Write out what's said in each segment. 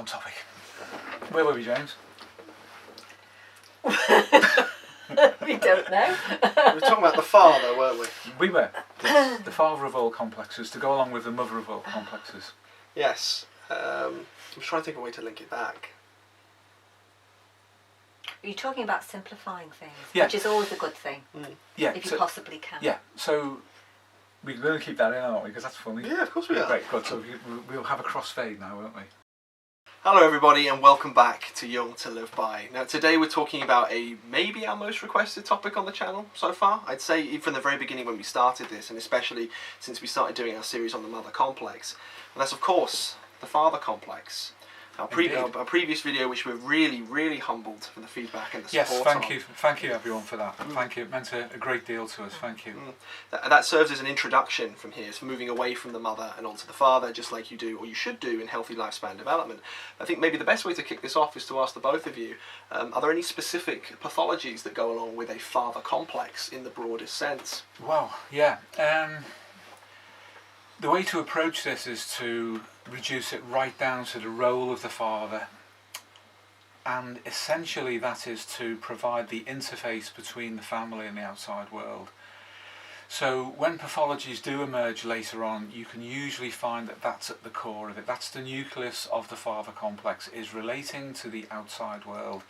on topic. Where were we, James? We don't know. We were talking about the father, weren't we? We were. Yes, the father of all complexes, to go along with the mother of all complexes. Yes. I'm trying to think of a way to link it back. You're talking about simplifying things, Yeah. which is always a good thing, Yeah. if you possibly can. Yeah, so we're going to keep that in, aren't we? Because that's funny. Yeah, of course we are. Great, good. So we'll have a crossfade now, won't we? Hello everybody and welcome back to Jung To Live By. Now today we're talking about maybe our most requested topic on the channel so far. I'd say even from the very beginning when we started this, and especially since we started doing our series on the mother complex. And that's of course the father complex. Our previous video, which we're really humbled for the feedback and the support. Yes, thank you everyone for that. Thank you, it meant a great deal to us, thank you. That serves as an introduction from here, so moving away from the mother and onto the father, just like you do, or you should do, in healthy lifespan development. I think maybe the best way to kick this off is to ask the both of you, are there any specific pathologies that go along with a father complex in the broadest sense? Wow, yeah. The way to approach this is to reduce it right down to the role of the father, and essentially that is to provide the interface between the family and the outside world. So when pathologies do emerge later on, you can usually find that that's at the core of it. That's the nucleus of the father complex, is relating to the outside world.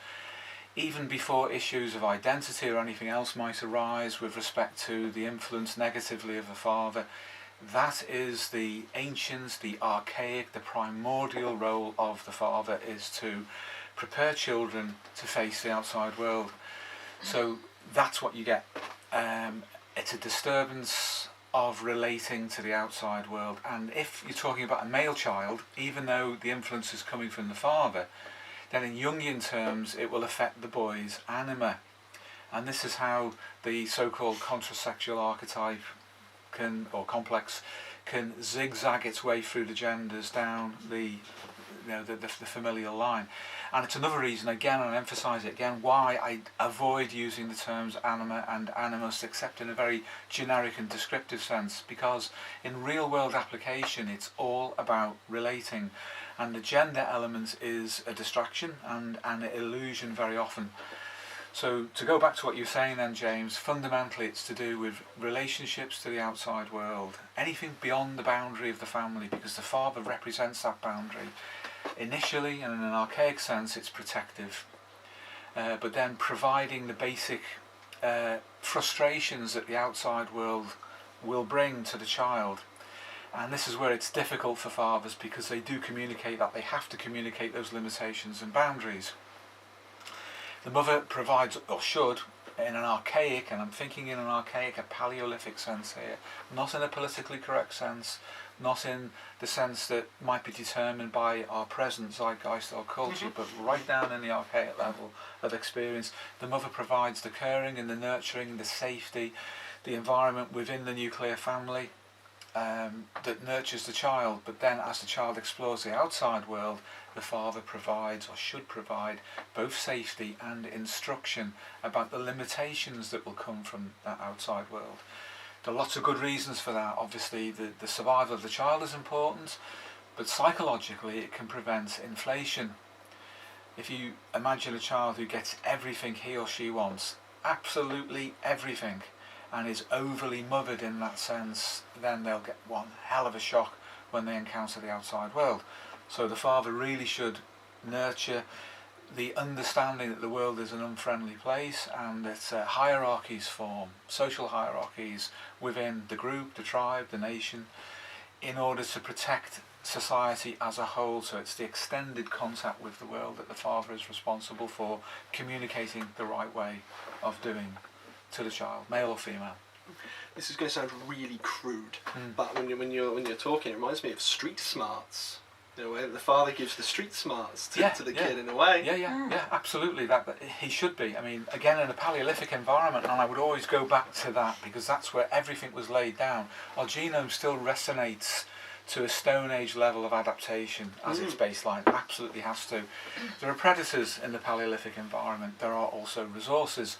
Even before issues of identity or anything else might arise with respect to the influence negatively of the father, that is the ancient, the archaic, the primordial role of the father, is to prepare children to face the outside world. So that's what you get. It's a disturbance of relating to the outside world. And if you're talking about a male child, even though the influence is coming from the father, then in Jungian terms it will affect the boy's anima. And this is how the so-called contrasexual archetype complex can zigzag its way through the genders down the familial line. And it's another reason, again, and I emphasise it again, why I avoid using the terms anima and animus except in a very generic and descriptive sense, because in real world application it's all about relating, and the gender element is a distraction and an illusion very often. So to go back to what you're saying then, James, fundamentally it's to do with relationships to the outside world, anything beyond the boundary of the family, because the father represents that boundary. Initially, and in an archaic sense, it's protective, but then providing the basic frustrations that the outside world will bring to the child. And this is where it's difficult for fathers, because they do communicate that, they have to communicate those limitations and boundaries. The mother provides, or should, in an archaic, and I'm thinking in an archaic, a Paleolithic sense here, not in a politically correct sense, not in the sense that might be determined by our present zeitgeist or culture, but right down in the archaic level of experience. The mother provides the caring and the nurturing, the safety, the environment within the nuclear family that nurtures the child. But then as the child explores the outside world, the father provides, or should provide, both safety and instruction about the limitations that will come from that outside world. There are lots of good reasons for that. Obviously the survival of the child is important, but psychologically it can prevent inflation. If you imagine a child who gets everything he or she wants, absolutely everything, and is overly mothered in that sense, then they'll get one hell of a shock when they encounter the outside world. So the father really should nurture the understanding that the world is an unfriendly place, and that hierarchies form, social hierarchies within the group, the tribe, the nation, in order to protect society as a whole. So it's the extended contact with the world that the father is responsible for communicating the right way of doing to the child, male or female. This is going to sound really crude, but when you're talking, it reminds me of street smarts. You know, where the father gives the street smarts to the kid in a way. Yeah, absolutely. That he should be. I mean, again, in a Paleolithic environment, and I would always go back to that because that's where everything was laid down. Our genome still resonates to a Stone Age level of adaptation as its baseline. Absolutely has to. There are predators in the Paleolithic environment. There are also resources.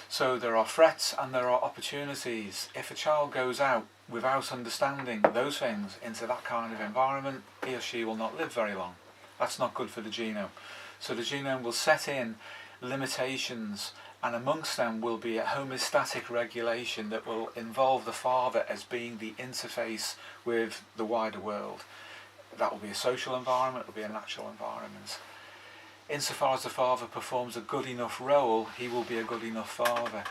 So there are threats and there are opportunities. If a child goes out without understanding those things into that kind of environment, he or she will not live very long. That's not good for the genome. So the genome will set in limitations, and amongst them will be a homeostatic regulation that will involve the father as being the interface with the wider world. That will be a social environment, it will be a natural environment. Insofar as the father performs a good enough role, he will be a good enough father.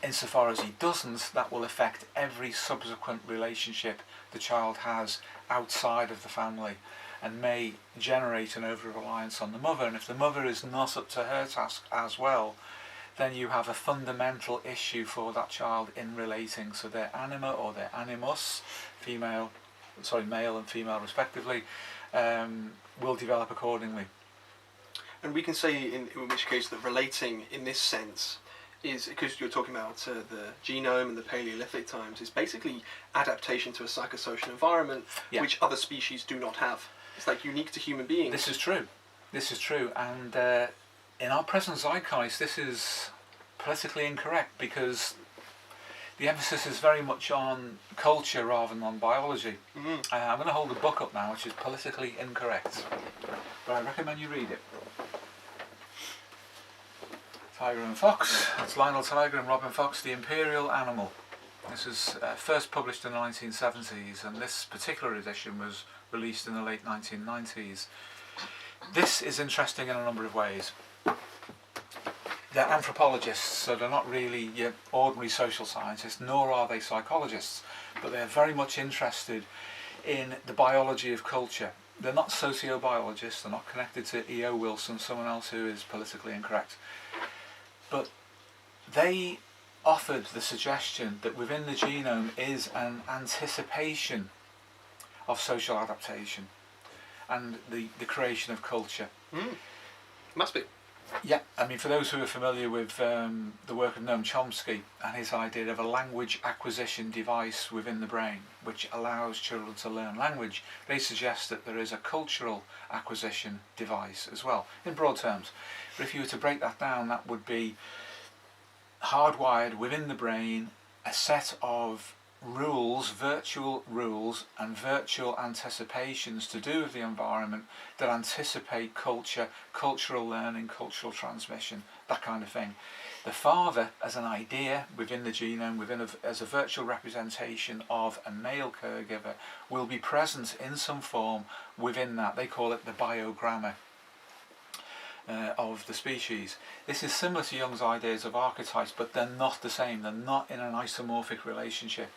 Insofar as he doesn't, that will affect every subsequent relationship the child has outside of the family, and may generate an over-reliance on the mother. And if the mother is not up to her task as well, then you have a fundamental issue for that child in relating. So their anima or their animus, male and female respectively, will develop accordingly. And we can say in which case that relating in this sense is, because you're talking about the genome and the Paleolithic times, is basically adaptation to a psychosocial environment, which other species do not have. It's like unique to human beings. This is true, and in our present zeitgeist this is politically incorrect, because the emphasis is very much on culture rather than on biology. I'm going to hold a book up now which is politically incorrect, but I recommend you read it. Tiger and Fox. That's Lionel Tiger and Robin Fox, The Imperial Animal. This was first published in the 1970s, and this particular edition was released in the late 1990s. This is interesting in a number of ways. They're anthropologists, so they're not really your ordinary social scientists, nor are they psychologists, but they're very much interested in the biology of culture. They're not sociobiologists, they're not connected to E.O. Wilson, someone else who is politically incorrect. But they offered the suggestion that within the genome is an anticipation of social adaptation and the creation of culture. Must be. Yeah, I mean, for those who are familiar with the work of Noam Chomsky and his idea of a language acquisition device within the brain which allows children to learn language, they suggest that there is a cultural acquisition device as well, in broad terms. But if you were to break that down, that would be hardwired within the brain a set of rules, virtual rules and virtual anticipations to do with the environment that anticipate culture, cultural learning, cultural transmission, that kind of thing. The father as an idea within the genome, as a virtual representation of a male caregiver, will be present in some form within that. They call it the biogramma of the species. This is similar to Jung's ideas of archetypes, but they're not the same. They're not in an isomorphic relationship.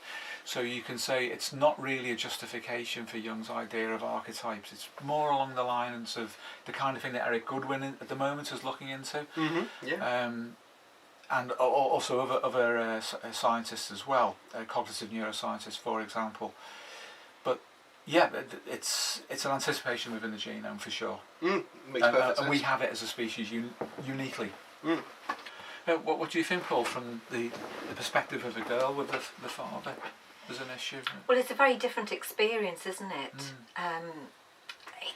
So you can say it's not really a justification for Jung's idea of archetypes. It's more along the lines of the kind of thing that Eric Goodwin at the moment is looking into. And also other scientists as well, cognitive neuroscientists, for example. But yeah, it's an anticipation within the genome for sure. Makes perfect sense. And we have it as a species uniquely. What do you think, Paul, from the perspective of a girl with the father as an issue? Well, it's a very different experience, isn't it?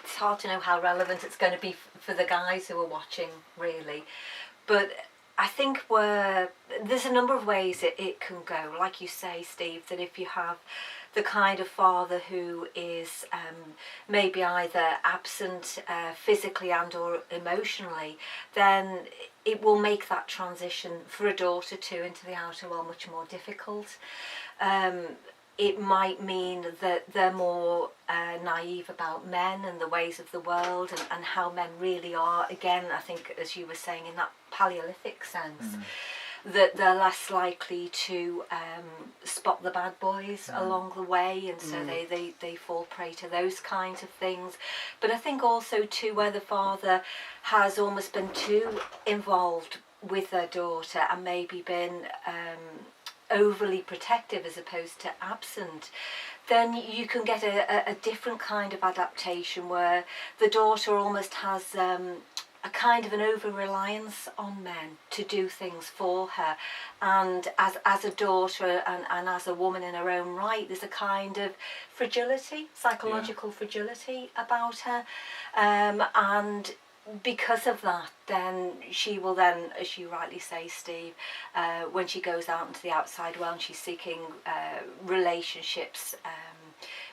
It's hard to know how relevant it's going to be for the guys who are watching, really. But I think there's a number of ways it can go. Like you say, Steve, that if you have the kind of father who is maybe either absent physically and or emotionally, then it will make that transition for a daughter too into the outer world much more difficult. It might mean that they're more naive about men and the ways of the world and how men really are. Again, I think, as you were saying, in that Paleolithic sense, that they're less likely to spot the bad boys along the way, and so they fall prey to those kinds of things. But I think also too, where the father has almost been too involved with their daughter and maybe been overly protective as opposed to absent, then you can get a different kind of adaptation where the daughter almost has a kind of an over-reliance on men to do things for her, and as a daughter and as a woman in her own right, there's a kind of fragility, psychological fragility about her, and because of that, then she will then, as you rightly say, Steve, when she goes out into the outside world and she's seeking relationships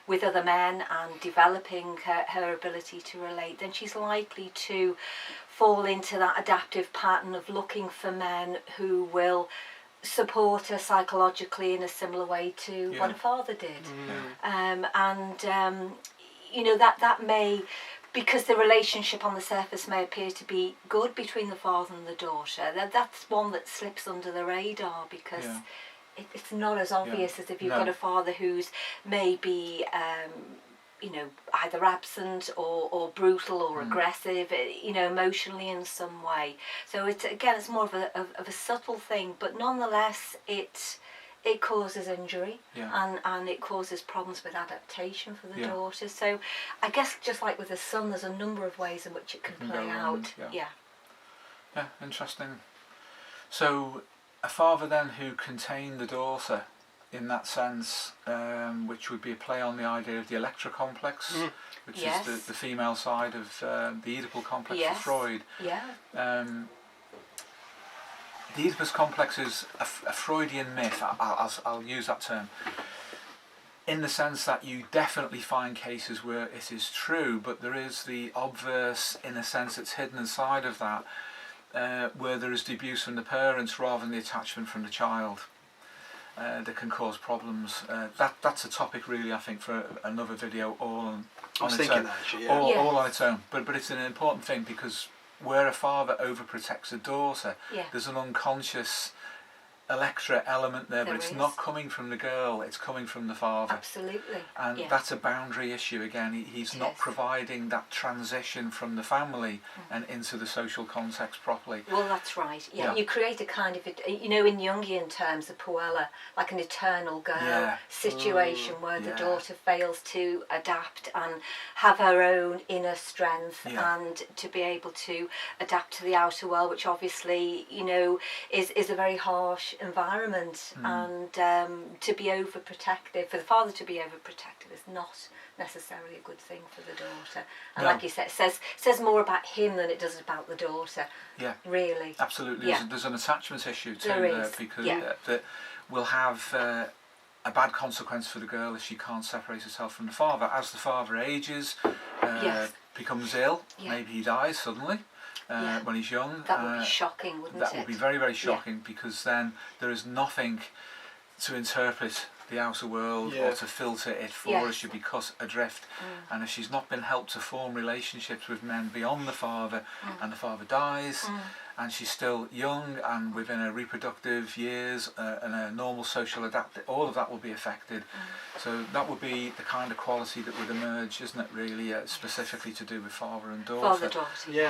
with other men and developing her ability to relate, then she's likely to fall into that adaptive pattern of looking for men who will support her psychologically in a similar way to what her father did. You know, that may, because the relationship on the surface may appear to be good between the father and the daughter, that's one that slips under the radar, because it's not as obvious as if you've got a father who's maybe you know, either absent or brutal or aggressive, you know, emotionally in some way. So it's more of a subtle thing, but nonetheless it causes injury, and it causes problems with adaptation for the daughter. So I guess just like with the son, there's a number of ways in which it can play out. Yeah, interesting. So a father then who contained the daughter in that sense, which would be a play on the idea of the Electra complex, which is the female side of the Oedipal complex for Freud. The Oedipus complex is a Freudian myth, I'll use that term, in the sense that you definitely find cases where it is true, but there is the obverse, in a sense it's hidden inside of that, where there is the abuse from the parents rather than the attachment from the child. That can cause problems. That's a topic really, I think, for another video all on its own. All on its own. But it's an important thing, because where a father overprotects a daughter, there's an unconscious Electra element there, but it's not coming from the girl, it's coming from the father. Absolutely. And that's a boundary issue again. He's not providing that transition from the family and into the social context properly. Well, that's right. You create a kind of, you know, in Jungian terms, a puella, like an eternal girl situation where the daughter fails to adapt and have her own inner strength and to be able to adapt to the outer world, which obviously, you know, is a very harsh environment, and to be overprotective, for the father to be overprotective, is not necessarily a good thing for the daughter. And like you said, it says more about him than it does about the daughter. Really. Absolutely. There's an attachment issue too there, because that will have a bad consequence for the girl if she can't separate herself from the father. As the father ages, becomes ill, maybe he dies suddenly. When he's young. That would be shocking, wouldn't it? That would be very, very shocking, because then there is nothing to interpret the outer world or to filter it for her. She'll be cut adrift. And if she's not been helped to form relationships with men beyond the father, and the father dies, and she's still young and within her reproductive years and a normal social all of that will be affected. So that would be the kind of quality that would emerge, isn't it, really, specifically to do with father and daughter,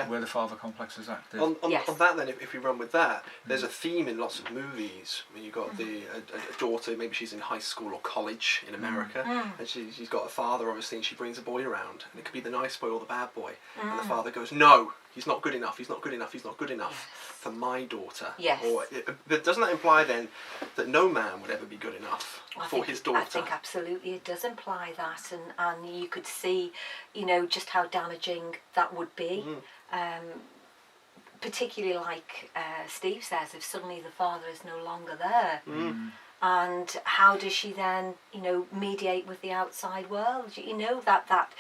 where the father complex is active. On that then, if we run with that, there's a theme in lots of movies. I mean, you've got a daughter, maybe she's in high school or college in America, and she's got a father, obviously, and she brings a boy around, and it could be the nice boy or the bad boy, and the father goes, no, he's not good enough, he's not good enough, he's not good enough for my daughter. But doesn't that imply then that no man would ever be good enough for his daughter? I think absolutely it does imply that, and you could see, you know, just how damaging that would be. Particularly like Steve says, if suddenly the father is no longer there. And how does she then, you know, mediate with the outside world? You know, that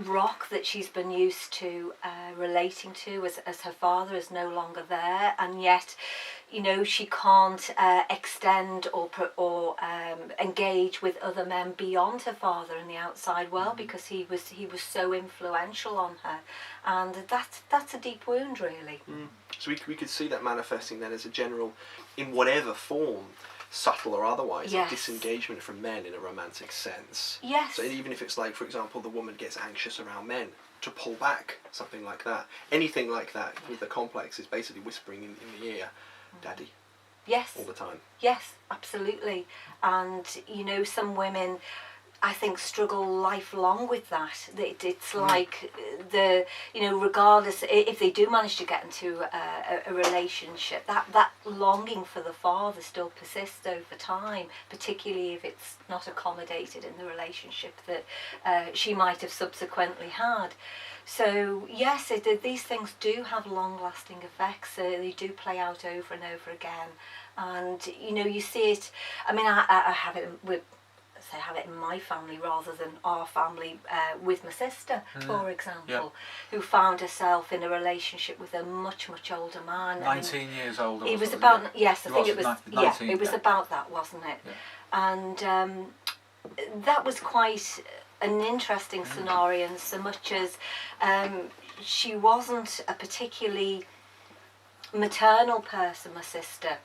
rock that she's been used to relating to as her father is no longer there, and yet, you know, she can't extend or engage with other men beyond her father in the outside world, because he was so influential on her, and that's a deep wound, really. So we could see that manifesting then as a general, in whatever form, subtle or otherwise, a disengagement from men in a romantic sense. So even if it's like, for example, the woman gets anxious around men, to pull back, something like that. Anything like that with the complex is basically whispering in the ear, Daddy. All the time. Yes, absolutely. And, you know, some women, I think, struggle lifelong with that. It's like you know, regardless if they do manage to get into a relationship, that longing for the father still persists over time, particularly if it's not accommodated in the relationship that she might have subsequently had. So yes, these things do have long-lasting effects. They do play out over and over again, and you know, you see it. I mean, I have it with say, have it in my family rather than our family with my sister, for example, who found herself in a relationship with a much older man. 19 years older. He was about yes, I think it was 19, it was about that, wasn't it? Yeah. And that was quite an interesting scenario, in so much as she wasn't a particularly maternal person, my sister.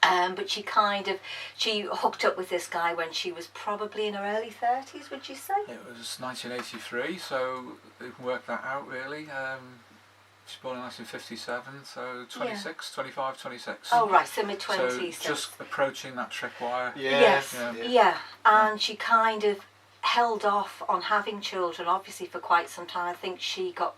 But she hooked up with this guy when she was probably in her early 30s, would you say? It was 1983, so you can work that out really. She's born in 1957, so 26, 25, 26. Oh right, so mid-20s. So just approaching that trickwire. Yeah. And she kind of held off on having children, obviously, for quite some time. I think she got...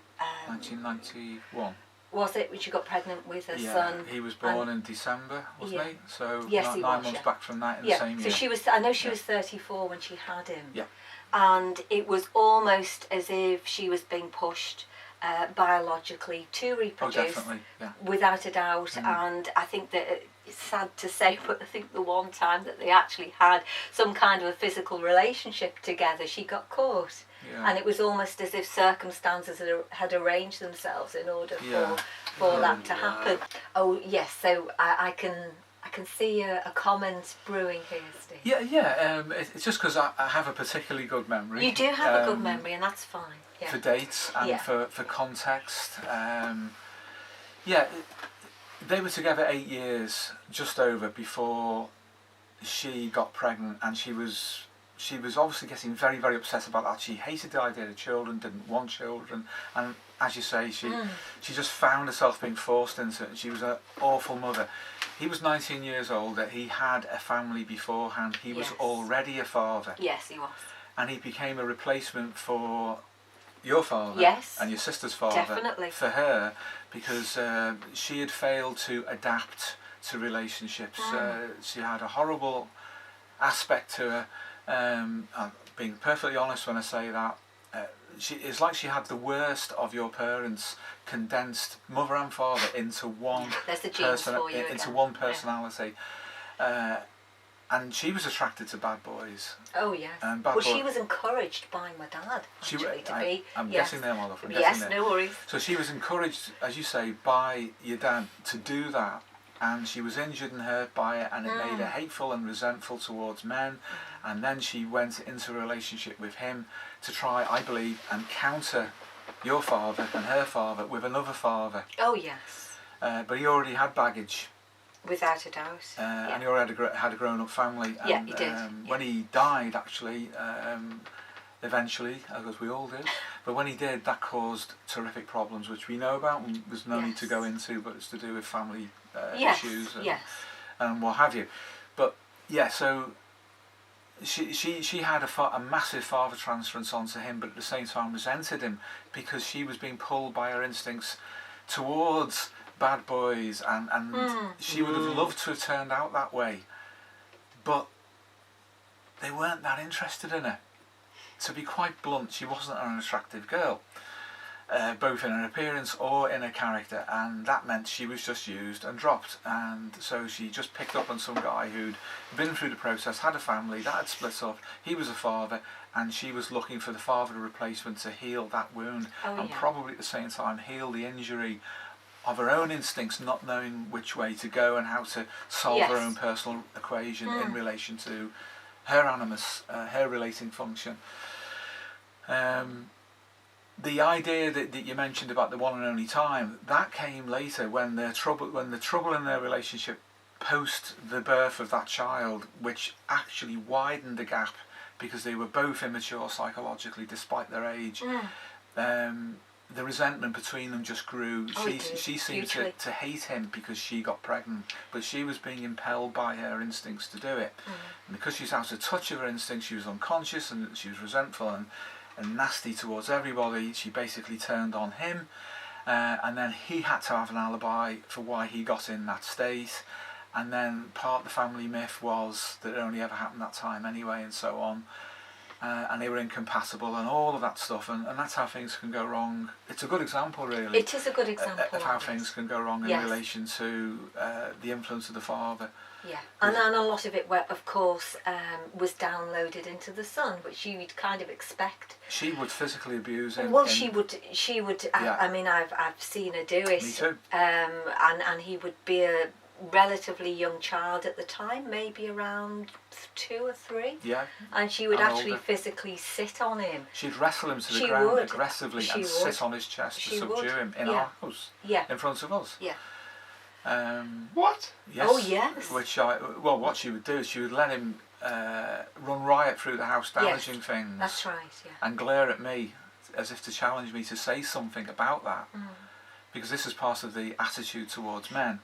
1991. Was it when she got pregnant with her son? He was born in December, wasn't he? So yes, nine months back from that in the same year. So she was. I know she was 34 when she had him. Yeah. And it was almost as if she was being pushed biologically to reproduce. Oh, definitely. Yeah. Without a doubt. And I think that it's sad to say, but I think the one time that they actually had some kind of a physical relationship together, she got caught. Yeah. And it was almost as if circumstances had arranged themselves in order for that to happen. Oh yes, so I can see a comment brewing here, Steve. Yeah. It's just because I have a particularly good memory. You do have a good memory, and that's fine. Yeah. For dates and for context. They were together 8 years, just over, before she got pregnant, and she was obviously getting very, very upset about that. She hated the idea of children, didn't want children, and as you say, she just found herself being forced into it. She was an awful mother. He was 19 years old. He had a family beforehand. He was already a father. Yes, he was. And he became a replacement for your father and your sister's father for her, because she had failed to adapt to relationships. She had a horrible aspect to her. Being perfectly honest when I say that, it's like she had the worst of your parents condensed, mother and father, into one one personality. And she was attracted to bad boys. Oh yes. She was encouraged by my dad I'm guessing there, my love. No worries. So she was encouraged, as you say, by your dad to do that. And she was injured and hurt by it, and it made her hateful and resentful towards men. And then she went into a relationship with him to try, I believe, and counter your father and her father with another father. Oh yes. But he already had baggage. Without a doubt. And he already had a grown-up family. And, he did. When he died, actually, eventually, as we all did, but when he did, that caused terrific problems, which we know about, and there's no need to go into, but it's to do with family issues and what have you. But so she had a massive father transference onto him, but at the same time resented him because she was being pulled by her instincts towards bad boys, and she would have loved to have turned out that way, but they weren't that interested in her. To be quite blunt, she wasn't an attractive girl, both in her appearance or in her character, and that meant she was just used and dropped. And so she just picked up on some guy who'd been through the process, had a family, that had split up, he was a father, and she was looking for the father replacement to heal that wound, probably at the same time heal the injury of her own instincts, not knowing which way to go and how to solve her own personal equation in relation to her animus, her relating function. The idea that you mentioned about the one and only time, that came later when the trouble in their relationship post the birth of that child, which actually widened the gap because they were both immature psychologically despite their age. The resentment between them just grew. She seemed to hate him because she got pregnant, but she was being impelled by her instincts to do it. And because she was out of touch with her instincts, she was unconscious and she was resentful and nasty towards everybody. She basically turned on him, and then he had to have an alibi for why he got in that state. And then part of the family myth was that it only ever happened that time anyway, and so on. and they were incompatible and all of that stuff, and that's how things can go wrong. It's a good example, really. It is a good example of how things can go wrong in Yes. relation to the influence of the father. Yeah, and a lot of it, of course, was downloaded into the son, which you would kind of expect. She would physically abuse him. Well, she would. Yeah. I mean, I've seen her do it. Me too. And he would be a relatively young child at the time, maybe around 2 or 3. Yeah. And she would And actually older. physically sit on him. She'd wrestle him to the She ground would. aggressively She and would. sit on his chest to She subdue would. him in Yeah. our house, Yeah. in front of us. Yeah. What? Yes. Oh, yes. What she would do is she would let him run riot through the house, damaging things. That's right. Yeah. And glare at me as if to challenge me to say something about that, because this is part of the attitude towards men.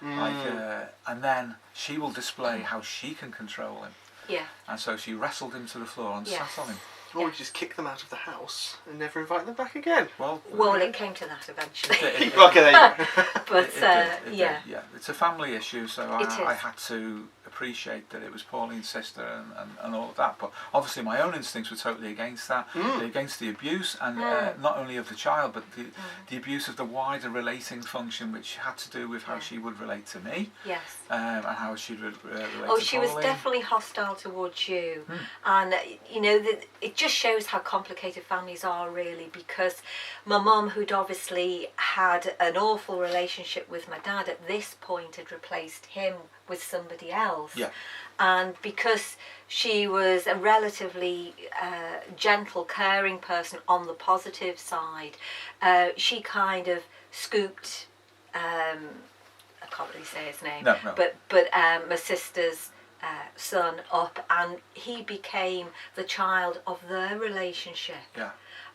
And then she will display how she can control him. Yeah. And so she wrestled him to the floor and Yes. sat on him. Or we just kick them out of the house and never invite them back again. Well, It came to that eventually. Okay, there you go. But It did, yeah. yeah. It's a family issue, so It is. I had to appreciate that it was Pauline's sister and all of that. But obviously my own instincts were totally against that, against the abuse, and not only of the child, but the abuse of the wider relating function, which had to do with how she would relate to me, Yes. and how she'd relate Oh, to she was Pauline. definitely hostile towards you, and you know it just shows how complicated families are, really. Because my mum, who'd obviously had an awful relationship with my dad, at this point had replaced him with somebody else. Yeah. And because she was a relatively gentle, caring person on the positive side, she kind of scooped. I can't really say his name. No. But my sister's son up, and he became the child of their relationship. Yeah.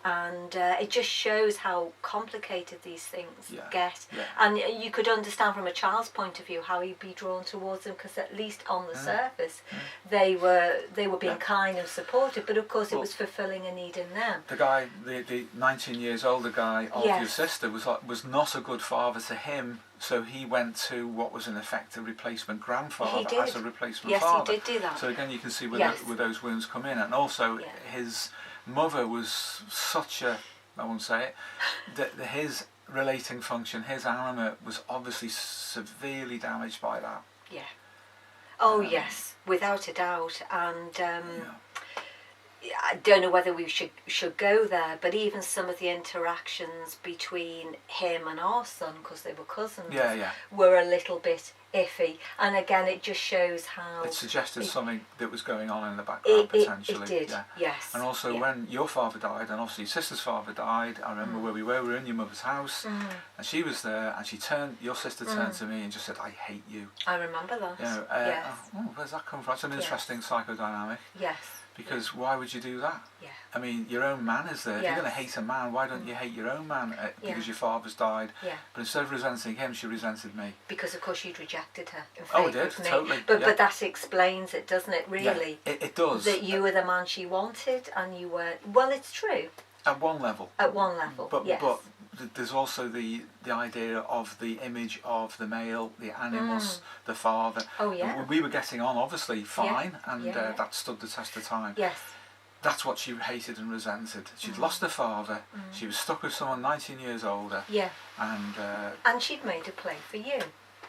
And it just shows how complicated these things get. Yeah. And you could understand from a child's point of view how he'd be drawn towards them, because at least on the surface they were being kind and supportive, but of course it was fulfilling a need in them. The guy, the 19 years older guy of your Yes. sister was not a good father to him, so he went to what was in effect a replacement grandfather He did. as a replacement Yes, father. he did do that. So again, you can see where, Yes. where those wounds come in, and also his mother was such a, I won't say it, that his relating function, his anima, was obviously severely damaged by that. Yeah. Oh yes, without a doubt. And I don't know whether we should go there, but even some of the interactions between him and our son, because they were cousins, were a little bit iffy. And again, it just shows how it suggested something that was going on in the background potentially. It did, yes. And also when your father died, and obviously your sister's father died, I remember where we were in your mother's house, and she was there, and your sister turned to me and just said, "I hate you." I remember that. You know, yes. Where's that come from? It's an interesting psychodynamic. Yes. Because why would you do that? Yeah. I mean, your own man is there. If you're going to hate a man, why don't you hate your own man? Because your father's died. Yeah. But instead of resenting him, she resented me. Because of course you'd rejected her in Oh, favour it did, of me. totally. But that explains it, doesn't it? Really. Yeah, it does. That you were the man she wanted, and you were. Well, it's true. At one level. At one level. But yes. but there's also the idea of the image of the male, the animus, the father. Oh yeah. We were getting on obviously fine, and Yeah. that stood the test of time. Yes. That's what she hated and resented. She'd lost her father. She was stuck with someone 19 years older. Yeah. And she'd made a play for you.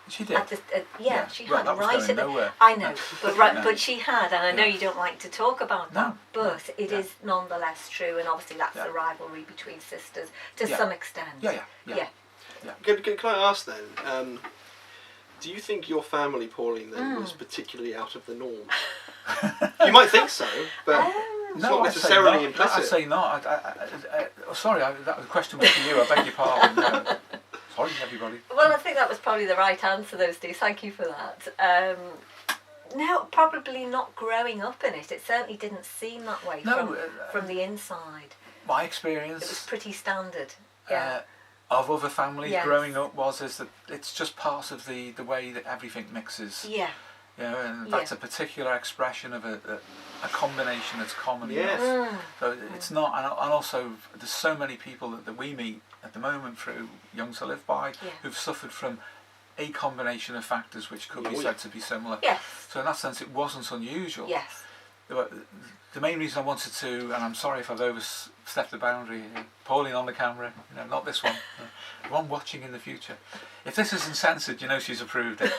she did. She Well, had that was right going at the. nowhere. I know, but No. but she had, and I know Yeah. you don't like to talk about that, No, but it Yeah. is nonetheless true, and obviously that's Yeah. the rivalry between sisters to Yeah. some extent. Yeah. Can I ask then, do you think your family, Pauline, then was particularly out of the norm? You might think so, but it's not necessarily implicit. I'd say not. Sorry, that question was for you. I beg your pardon. No. Sorry, everybody. Well, I think that was probably the right answer, though, Steve. Thank you for that. No, probably not growing up in it. It certainly didn't seem that way from the inside. My It was experience pretty standard. Yeah. of other families Yes. growing up is that it's just part of the way that everything mixes. Yeah. You know, and that's a particular expression of a combination that's common. Yes. enough. So it's not, and also there's so many people that we meet at the moment through Jung To Live By who've suffered from a combination of factors which could be said to be similar. Yes. So in that sense, it wasn't unusual. Yes. the main reason I wanted to, and I'm sorry if I've overstepped the boundary here, Pauline on the camera, not this one, one watching in the future. If this isn't censored, she's approved it.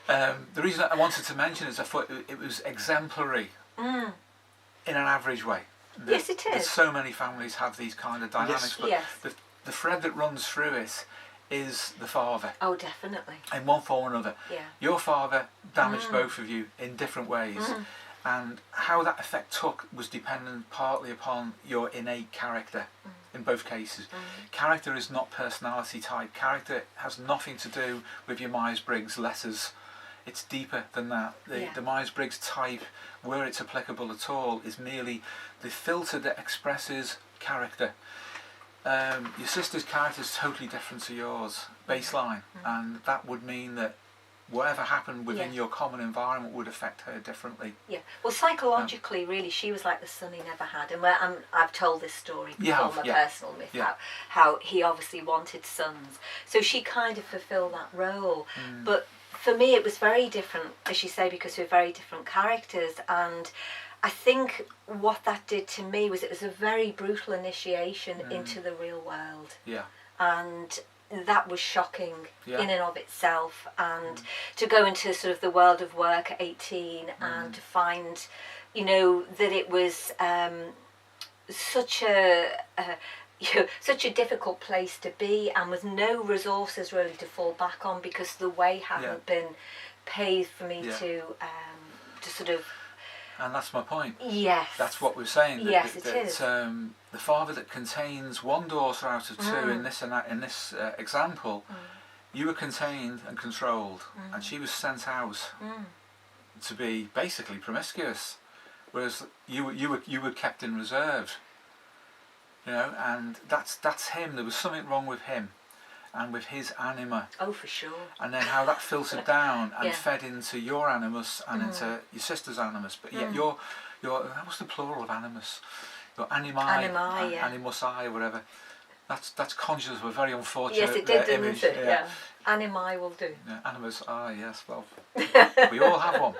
The reason I wanted to mention is I thought it was exemplary in an average way. Yes, it is. There's so many families have these kind of dynamics, Yes. but the thread that runs through it is the father. Oh, definitely. In one form or another. Yeah. Your father damaged both of you in different ways. And how that effect took was dependent partly upon your innate character in both cases. Character is not personality type. Character has nothing to do with your Myers-Briggs letters. It's deeper than that. The Myers-Briggs type, where it's applicable at all, is merely the filter that expresses character. Your sister's character is totally different to yours, baseline, and that would mean that whatever happened within your common environment would affect her differently. Yeah. Well, psychologically, really, she was like the son he never had, and I've told this story before, my personal myth, how he obviously wanted sons, so she kind of fulfilled that role. But for me, it was very different, as you say, because we're very different characters, and I think what that did to me was it was a very brutal initiation into the real world. Yeah. And that was shocking in and of itself, and to go into sort of the world of work at 18 and to find, that it was such a difficult place to be, and with no resources really to fall back on, because the way hadn't been paved for me to sort of. And that's my point. Yes. That's what we're saying. Yes, it is. The father that contains one daughter out of two in this example, you were contained and controlled, and she was sent out to be basically promiscuous, whereas you were kept in reserve. And that's him. There was something wrong with him, and with his anima. Oh, for sure. And then how that filtered down and fed into your animus and into your sister's animus. But yet your what's the plural of animus? Your animi, animusi, whatever. That's conjures a very unfortunate yes, it did, image. Didn't it? Yeah. Animi will do. Yeah, animus, yes, well, we all have one.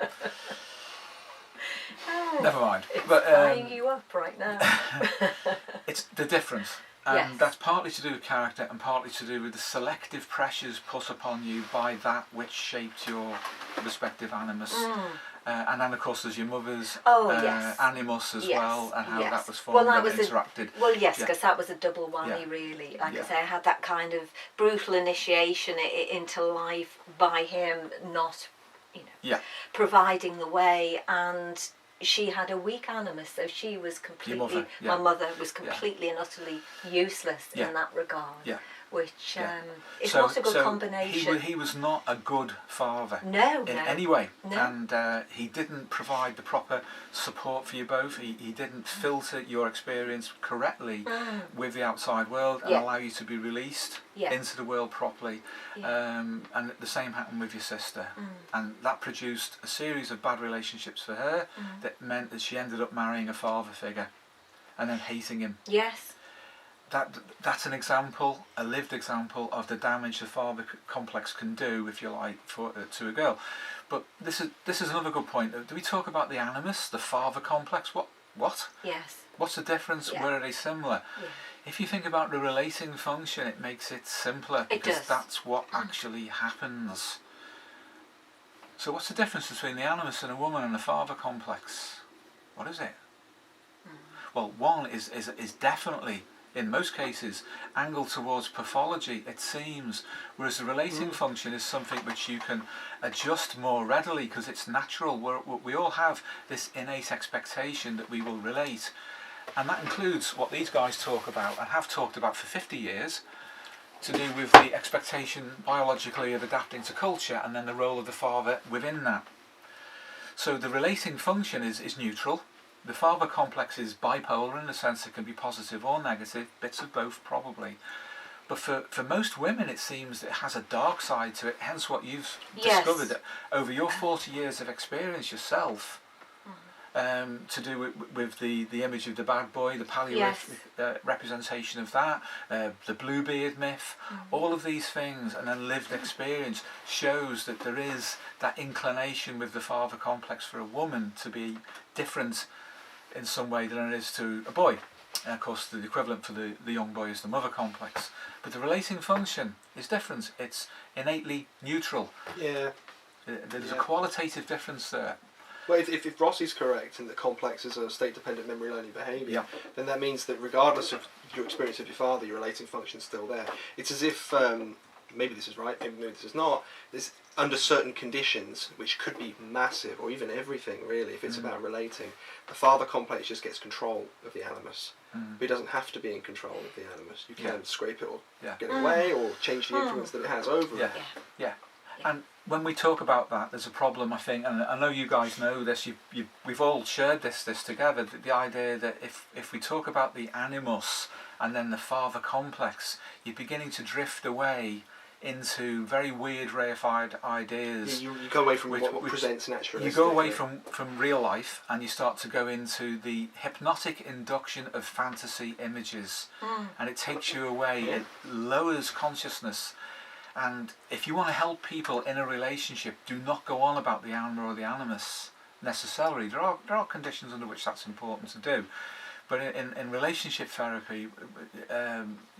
Never mind. It's but tying you up right now. It's the difference. And that's partly to do with character and partly to do with the selective pressures put upon you by that which shaped your respective animus. And then, of course, there's your mother's animus as well, and how that was formed and interacted. Because that was a double whammy, really. Like I say, I had that kind of brutal initiation into life by him not, providing the way, and she had a weak animus, so she was completely. My mother was completely and utterly useless in that regard. Which is not a good combination. He was not a good father. No, in any way, and he didn't provide the proper support for you both. He didn't filter your experience correctly with the outside world and allow you to be released into the world properly. And the same happened with your sister, and that produced a series of bad relationships for her that meant that she ended up marrying a father figure and then hating him. Yes. That's an example, a lived example of the damage the father complex can do, if you like, to a girl. But this is another good point. Do we talk about the animus, the father complex? What? Yes. What's the difference? Where are they similar? Yeah. If you think about the relating function, it makes it simpler, because that's what actually happens. So what's the difference between the animus in a woman and the father complex? What is it? Well, one is definitely, in most cases, angled towards pathology, it seems, whereas the relating function is something which you can adjust more readily because it's natural. We all have this innate expectation that we will relate, and that includes what these guys talk about and have talked about for 50 years, to do with the expectation biologically of adapting to culture, and then the role of the father within that. So the relating function is neutral. The father complex is bipolar in the sense it can be positive or negative, bits of both probably. But for most women it seems it has a dark side to it, hence what you've discovered that over your 40 years of experience yourself, to do with the image of the bad boy, the paleolithic representation of that, the Bluebeard myth, all of these things, and then lived experience shows that there is that inclination with the father complex for a woman to be different in some way than it is to a boy. And of course the equivalent for the young boy is the mother complex. But the relating function is different. It's innately neutral. Yeah. There's a qualitative difference there. Well, if Ross is correct and that complex is a state-dependent memory-learning behaviour, then that means that regardless of your experience of your father, your relating function is still there. It's as if, maybe this is right, maybe this is not, there's under certain conditions, which could be massive, or even everything really, if it's about relating, the father complex just gets control of the animus. But it doesn't have to be in control of the animus. You can scrape it or get away or change the influence that it has over it. Yeah. And when we talk about that, there's a problem, I think, and I know you guys know this, we've all shared this together, the idea that if we talk about the animus and then the father complex, you're beginning to drift away into very weird reified ideas. You go away from what presents naturally. You go away from real life and you start to go into the hypnotic induction of fantasy images, and it takes you away, it lowers consciousness. And if you want to help people in a relationship, do not go on about the anima or the animus necessarily. There are conditions under which that's important to do. But in relationship therapy,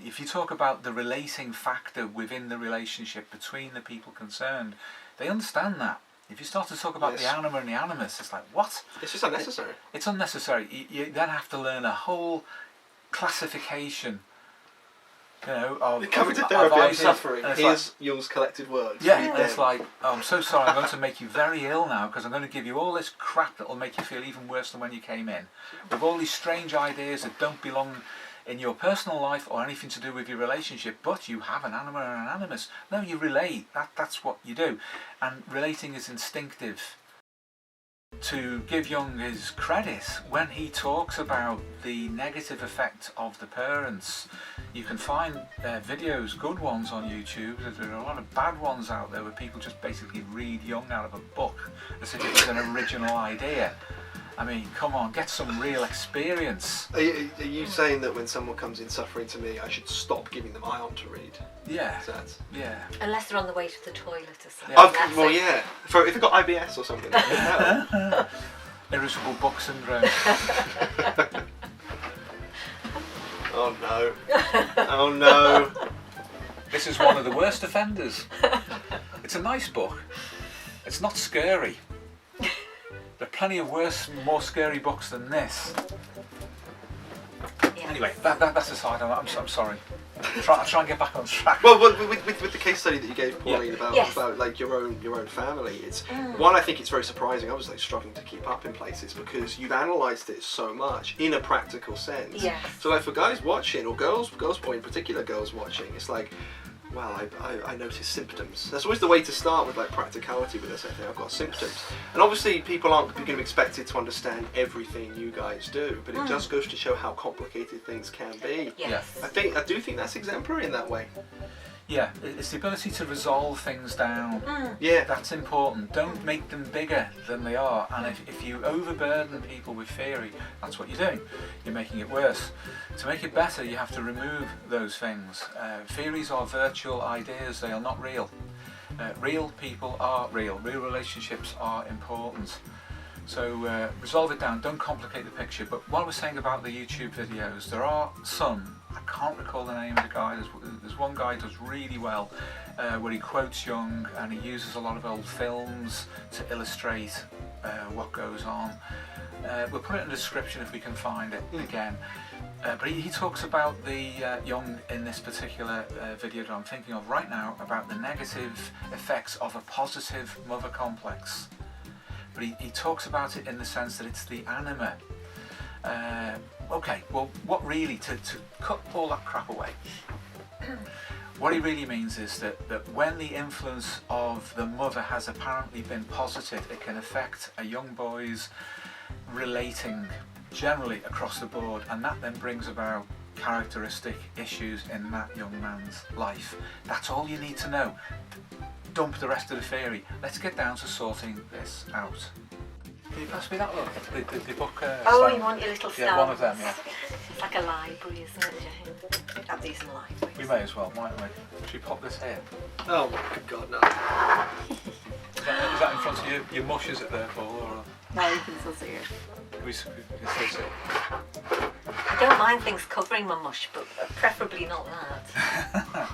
if you talk about the relating factor within the relationship between the people concerned, they understand that. If you start to talk about the anima and the animus, it's like, what? It's just unnecessary. It's unnecessary. You then have to learn a whole classification, of coming to therapy, I'm suffering. Here's Jung's collected words. Yeah, and it's like, I'm so sorry, I'm going to make you very ill now because I'm going to give you all this crap that will make you feel even worse than when you came in. With all these strange ideas that don't belong in your personal life or anything to do with your relationship, but you have an anima and an animus. No, you relate. That's what you do. And relating is instinctive. To give Jung his credit, when he talks about the negative effect of the parents, you can find videos, good ones on YouTube. There are a lot of bad ones out there where people just basically read Jung out of a book as if it was an original idea. I mean, come on, get some real experience. Are you saying that when someone comes in suffering to me, I should stop giving them ion to read? Yeah. Yeah. Unless they're on the way to the toilet or something. Well, yeah. If they've got IBS or something. Irritable bowel syndrome. Oh no. Oh no. This is one of the worst offenders. It's a nice book. It's not scary. There are plenty of worse, more scary books than this. Yeah. Anyway, that's aside. I'm sorry. I'll try and get back on track. Well, with the case study that you gave Pauline about like your own family, it's one. I think it's very surprising. I was like struggling to keep up in places because you've analysed it so much in a practical sense. Yes. So like for guys watching or girls, or in particular girls watching, it's like, well, I notice symptoms. That's always the way to start with like practicality with this. I think I've got symptoms, and obviously people aren't going to be expected to understand everything you guys do, but it just goes to show how complicated things can be. Yes. I do think that's exemplary in that way. Yeah, it's the ability to resolve things down. Yeah, that's important. Don't make them bigger than they are. And if you overburden people with theory, that's what you're doing. You're making it worse. To make it better, you have to remove those things. Theories are virtual ideas. They are not real. Real people are real. Real relationships are important. So resolve it down. Don't complicate the picture. But what I was saying about the YouTube videos, there are some. I can't recall the name of the guy. There's one guy who does really well where he quotes Jung and he uses a lot of old films to illustrate what goes on. We'll put it in the description if we can find it again. But he talks about the Jung in this particular video that I'm thinking of right now about the negative effects of a positive mother complex. But he talks about it in the sense that it's the anima. Okay, well, what really, to cut all that crap away, what he really means is that when the influence of the mother has apparently been positive, it can affect a young boy's relating generally across the board, and that then brings about characteristic issues in that young man's life. That's all you need to know. Dump the rest of the theory. Let's get down to sorting this out. Can you pass me that one? The book. Oh, you want your little stands? Yeah, one of them. Yeah. It's like a library, isn't it, Jane? Have these in libraries. We may as well, mightn't we? Should we pop this here? Oh my good God, no. Is that in front of your mush? Is it there, Paul? Or No, you can still see it. can we still see it? I don't mind things covering my mush, but preferably not that.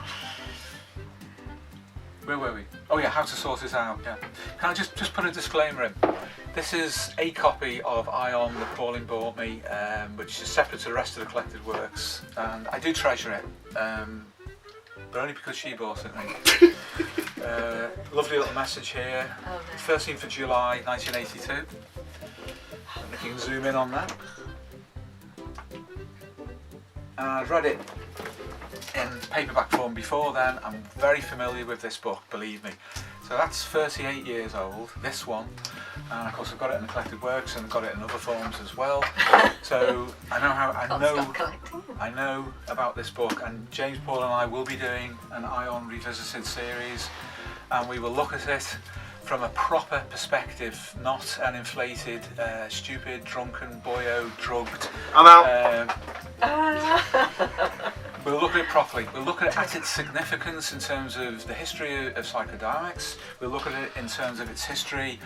Where were we? Oh yeah, how to sort this out. Yeah. Can I just put a disclaimer in? This is a copy of Ion that Pauline bought me, which is separate to the rest of the collected works, and I do treasure it, but only because she bought it. Mate. Lovely little message here. Oh, no. 13th of July 1982. If you can zoom in on that. And I've read it in paperback form before then. I'm very familiar with this book, believe me. So that's 38 years old, this one. And of course I've got it in the collected works and I've got it in other forms as well. So I know about this book, and James, Paul and I will be doing an Ion Revisited series, and we will look at it from a proper perspective, not an inflated, stupid, drunken, boyo, drugged. I'm out. We'll look at it properly. We'll look at its significance in terms of the history of psychodynamics. We'll look at it in terms of its history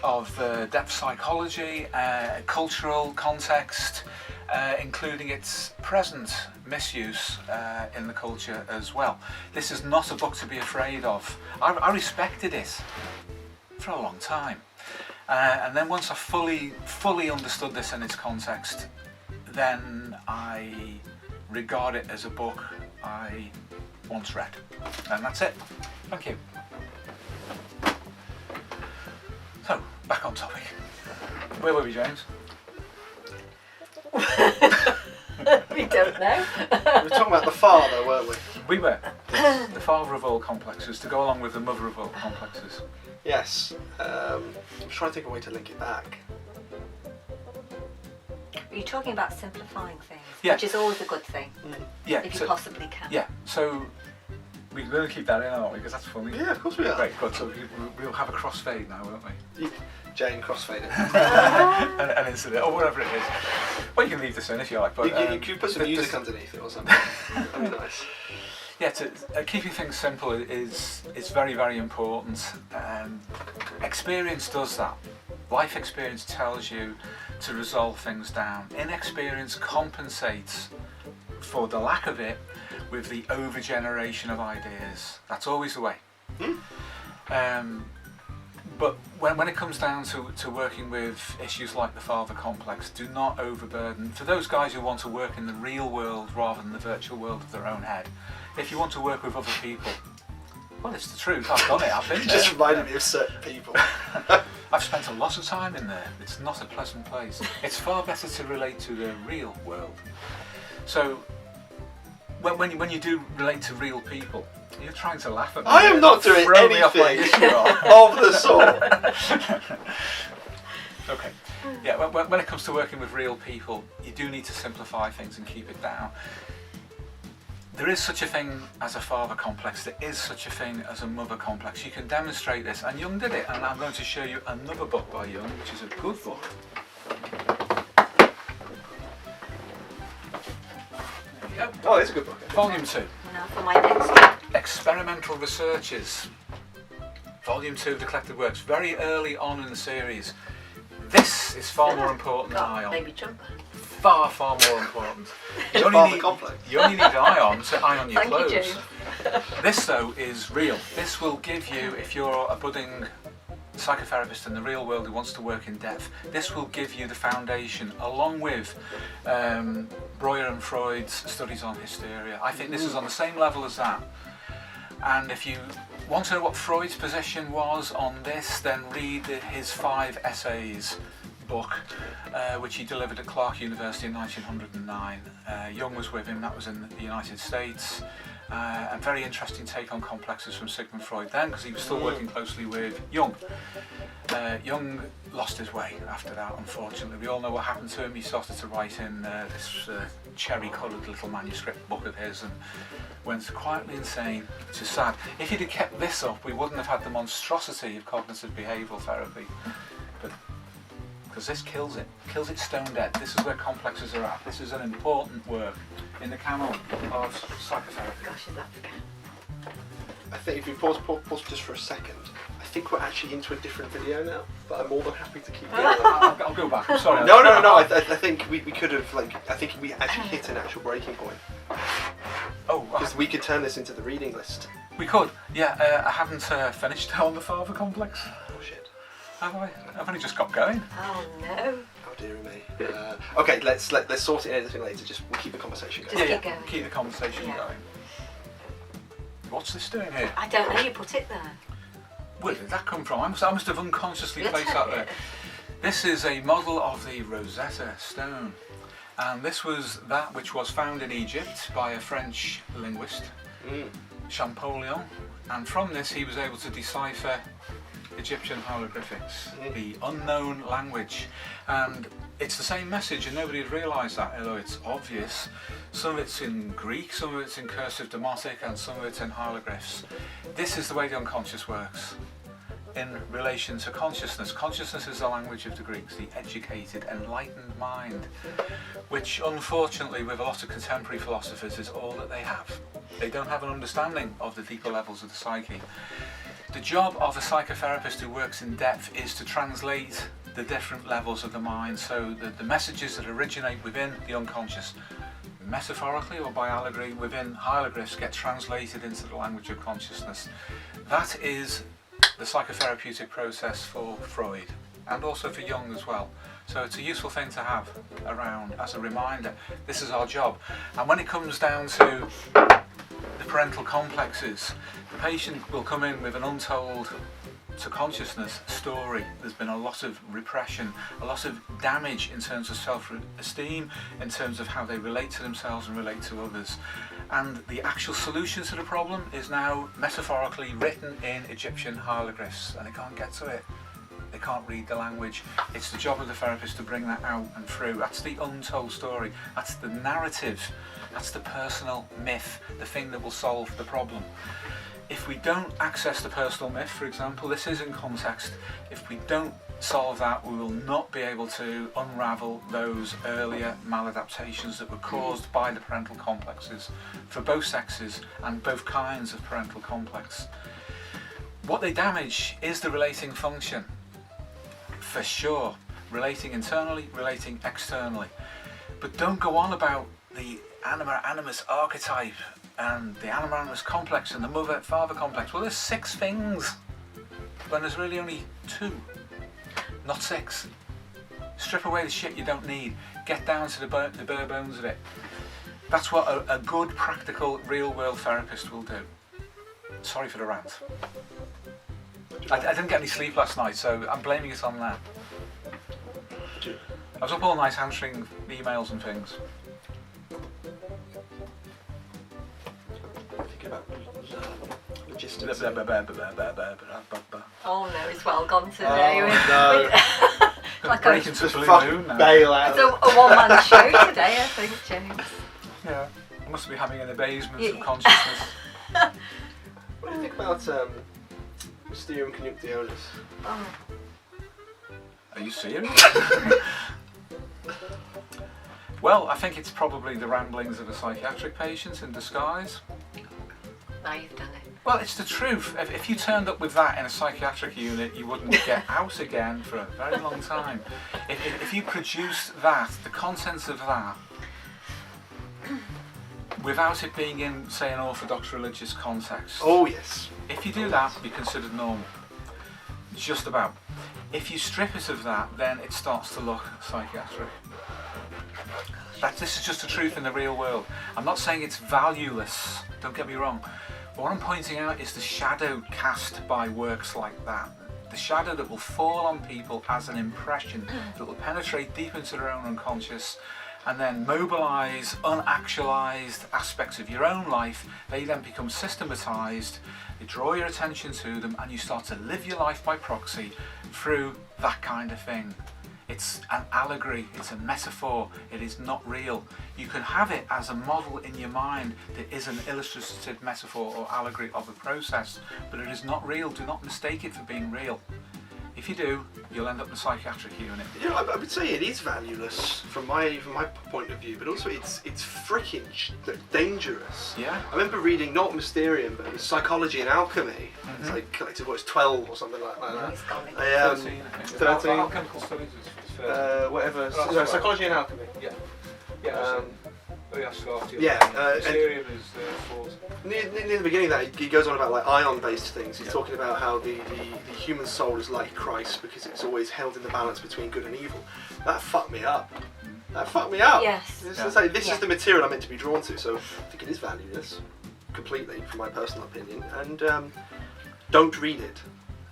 of depth psychology, cultural context, including its present misuse in the culture as well. This is not a book to be afraid of. I respected it for a long time. And then once I fully understood this in its context, then I regard it as a book I once read. And that's it. Thank you. So, back on topic. Where were we, James? We don't know. We were talking about the father, weren't we? We were. The father of all complexes, to go along with the mother of all complexes. Yes. I'm trying to think of a way to link it back. You're talking about simplifying things, Yeah. which is always a good thing, Yeah. if you possibly can. Yeah. So we're going to keep that in, aren't we? Because that's funny. Yeah, of course we are. Great. Good. So we'll have a crossfade now, won't we? Jane crossfaded. An incident or whatever it is. Well, you can leave this in if you like. But you could put some music underneath it or something. That'd be nice. Yeah, keeping things simple is very, very important. Experience does that. Life experience tells you to resolve things down. Inexperience compensates for the lack of it with the overgeneration of ideas. That's always the way. But when it comes down to working with issues like the father complex, do not overburden. For those guys who want to work in the real world rather than the virtual world of their own head, if you want to work with other people, well, it's the truth. I've done it. I've been It there. just reminded me of certain people. I've spent a lot of time in there. It's not a pleasant place. It's far better to relate to the real world. So when you do relate to real people, you're trying to laugh at me. I am not doing Throw me off like anything this, you are. of the sort. Okay. Yeah, when it comes to working with real people, you do need to simplify things and keep it down. There is such a thing as a father complex, there is such a thing as a mother complex. You can demonstrate this, and Jung did it, and I'm going to show you another book by Jung, which is a good book. There you go. Oh, it's a good book. Volume 2. Now for my next one. Experimental Researches. Volume 2 of the Collected Works, very early on in the series. This is far more important than Ion. Baby jumper. Far more important. You Father complex. You only need Ion to iron your Thank you, clothes. James. This though is real. This will give you, if you're a budding psychotherapist in the real world who wants to work in depth, this will give you the foundation, along with Breuer and Freud's studies on hysteria. I think this is on the same level as that. And if you want to know what Freud's position was on this, then read his 5 essays book, which he delivered at Clark University in 1909. Jung was with him, that was in the United States. A very interesting take on complexes from Sigmund Freud then, because he was still working closely with Jung. Jung lost his way after that, unfortunately. We all know what happened to him. He started to write in this cherry-coloured little manuscript book of his and went quietly insane, which is sad. If he'd have kept this up, we wouldn't have had the monstrosity of cognitive behavioural therapy. But because this kills it stone dead. This is where complexes are at. This is an important work in the canon of psychotherapy. Gosh, is that again? I think if you pause just for a second, I think we're actually into a different video now, but I'm more than happy to keep going. I'll go back. I'm sorry. No. I think we could have, I think we actually hit an actual breaking point. Oh, because we could turn this into the reading list. We could. Yeah, I haven't finished on the father complex. Oh shit. Have I? I've only just got going. Oh no. Oh dear me. Okay, let's sort it in anything later. We'll keep the conversation going. Just keep going. Keep the conversation going. What's this doing here? I don't know. You put it there. Where did that come from? I must have unconsciously placed that there. This is a model of the Rosetta Stone, and this was that which was found in Egypt by a French linguist, Champollion, and from this he was able to decipher Egyptian hieroglyphics, the unknown language, and it's the same message, and nobody had realised that, although it's obvious. Some of it's in Greek, some of it's in cursive demotic, and some of it's in hieroglyphs. This is the way the unconscious works in relation to consciousness. Consciousness is the language of the Greeks, the educated, enlightened mind, which unfortunately with a lot of contemporary philosophers is all that they have. They don't have an understanding of the deeper levels of the psyche. The job of a psychotherapist who works in depth is to translate the different levels of the mind, so that the messages that originate within the unconscious, metaphorically or by allegory within hieroglyphs, get translated into the language of consciousness. That is the psychotherapeutic process for Freud, and also for Jung as well. So it's a useful thing to have around as a reminder. This is our job. And when it comes down to the parental complexes, the patient will come in with an untold to consciousness story. There's been a lot of repression, a lot of damage in terms of self-esteem, in terms of how they relate to themselves and relate to others. And the actual solution to the problem is now metaphorically written in Egyptian hieroglyphs, and they can't get to it. They can't read the language. It's the job of the therapist to bring that out and through. That's the untold story. That's the narrative. That's the personal myth, the thing that will solve the problem. If we don't access the personal myth, for example, this is in context, if we don't solve that, we will not be able to unravel those earlier maladaptations that were caused by the parental complexes for both sexes and both kinds of parental complex. What they damage is the relating function, for sure, relating internally, relating externally. But don't go on about the Animus archetype and the Animus complex and the mother-father complex. Well, there's 6 things when there's really only 2, not 6. Strip away the shit you don't need. Get down to the bare bones of it. That's what a good, practical, real-world therapist will do. Sorry for the rant. I didn't get any sleep last night, so I'm blaming it on that. I was up all night answering emails and things. Logistics. Oh no, it's well gone today. Oh, no. Like break into the blue moon now. Bail out. It's a one-man show today, I think, James. Yeah, I must be having an abasement of consciousness. What do you think about Mysterium Conjunctionis? Oh. Are you serious? Well, I think it's probably the ramblings of a psychiatric patient in disguise. Now you've done it. Well, it's the truth. If you turned up with that in a psychiatric unit, you wouldn't get out again for a very long time. If you produce that, the contents of that, without it being in, say, an orthodox religious context. Oh, yes. If you do that, it'll be considered normal. Just about. If you strip it of that, then it starts to look psychiatric. This is just the truth in the real world. I'm not saying it's valueless, don't get me wrong. But what I'm pointing out is the shadow cast by works like that. The shadow that will fall on people as an impression, that will penetrate deep into their own unconscious and then mobilise unactualised aspects of your own life. They then become systematised, they draw your attention to them, and you start to live your life by proxy through that kind of thing. It's an allegory, it's a metaphor, it is not real. You can have it as a model in your mind that is an illustrative metaphor or allegory of a process, but it is not real. Do not mistake it for being real. If you do, you'll end up in a psychiatric unit. You know, I would say it is valueless from my point of view, but also it's freaking dangerous. Yeah. I remember reading not Mysterium, but it was Psychology and Alchemy. It's like collected what, 12 or something like that. He's got it. 13, I think. 13. Alchemical studies is first. Whatever. Oh, No, Psychology and Alchemy. Yeah. Yeah. Yeah. Mysterium is fourth. Near the beginning of that, he goes on about like ion-based things. He's talking about how the human soul is like Christ because it's always held in the balance between good and evil. That fucked me up. That fucked me up. Yes. This is the material I'm meant to be drawn to, so I think it is valueless, completely, from my personal opinion. And don't read it.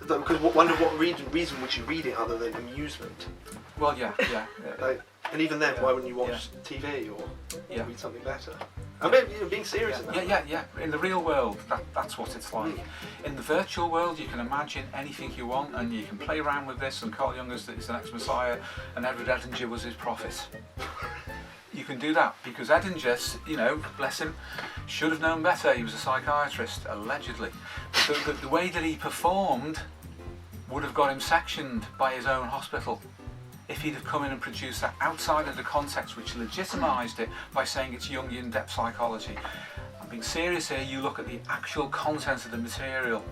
Because wonder what reason would you read it other than amusement? Well, yeah. Like, and even then, why wouldn't you watch TV or read something better? I mean, being serious about it. Yeah. In the real world, that's what it's like. In the virtual world, you can imagine anything you want, and you can play around with this. And Carl Jung is the next Messiah, and Edward Edinger was his prophet. You can do that because Edinger, bless him, should have known better. He was a psychiatrist, allegedly. But the way that he performed would have got him sectioned by his own hospital if he'd have come in and produced that outside of the context which legitimised it by saying it's Jungian Depth Psychology. I'm being serious here. You look at the actual content of the material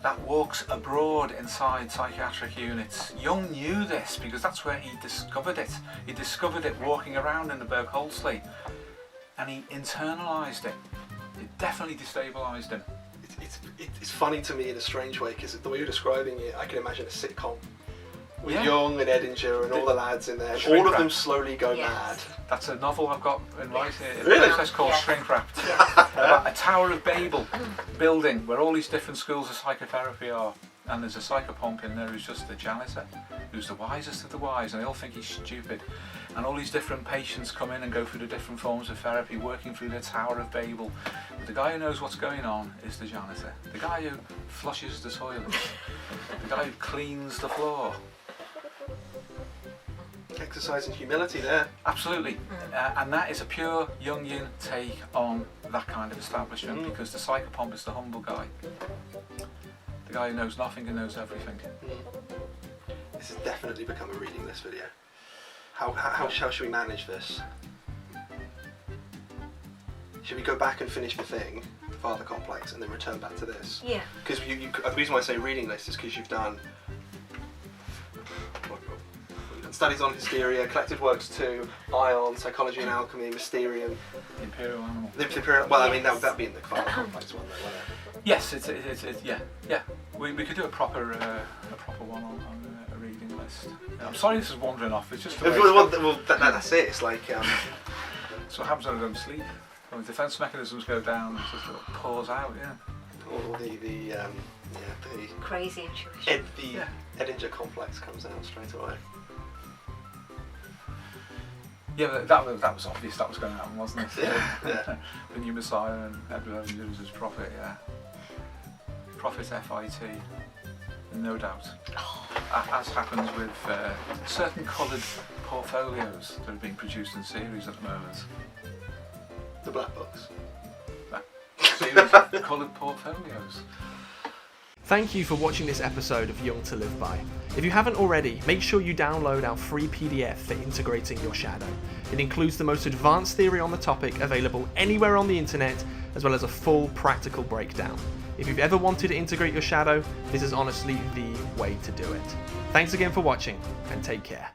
that walks abroad inside psychiatric units. Jung knew this because that's where he discovered it. He discovered it walking around in the Bergholzli, and he internalised it. It definitely destabilised him. It's funny to me in a strange way because the way you're describing it, I can imagine a sitcom with Jung and Edinger and all the lads in there. All of them slowly go mad. That's a novel I've got in right here. Really? It's called Shrink Wrapped. A Tower of Babel building where all these different schools of psychotherapy are. And there's a psychopomp in there who's just the janitor, who's the wisest of the wise, and they all think he's stupid. And all these different patients come in and go through the different forms of therapy, working through the Tower of Babel. But the guy who knows what's going on is the janitor. The guy who flushes the toilets. The guy who cleans the floor. Exercise in humility there. Absolutely. And that is a pure Jungian take on that kind of establishment because the psychopomp is the humble guy. The guy who knows nothing and knows everything. This has definitely become a reading list video. How should we manage this? Should we go back and finish the thing, the Father Complex, and then return back to this? Yeah. Because the reason why I say reading list is because you've done studies on hysteria, collected works 2, Ion, Psychology and Alchemy, Mysterium, Imperial Animal. Well, I mean that'd be in the Father Complex one, though, wouldn't it? Yes, it's yeah. We could do a proper one on a reading list. I'm sorry this is wandering off. It's just the way well, that's it. It's like so what happens when I don't sleep. When the defence mechanisms go down, it just pours out. Yeah. All the crazy intuition. The Edinger complex comes out straight away. Yeah, but that was obvious that was going to happen, wasn't it? Yeah. The new Messiah and Edward Edinger was his prophet, Prophet FIT, no doubt. As happens with certain coloured portfolios that are being produced in series at the moment. The black books. That series of coloured portfolios. Thank you for watching this episode of Jung To Live By. If you haven't already, make sure you download our free PDF for integrating your shadow. It includes the most advanced theory on the topic available anywhere on the internet, as well as a full practical breakdown. If you've ever wanted to integrate your shadow, this is honestly the way to do it. Thanks again for watching, and take care.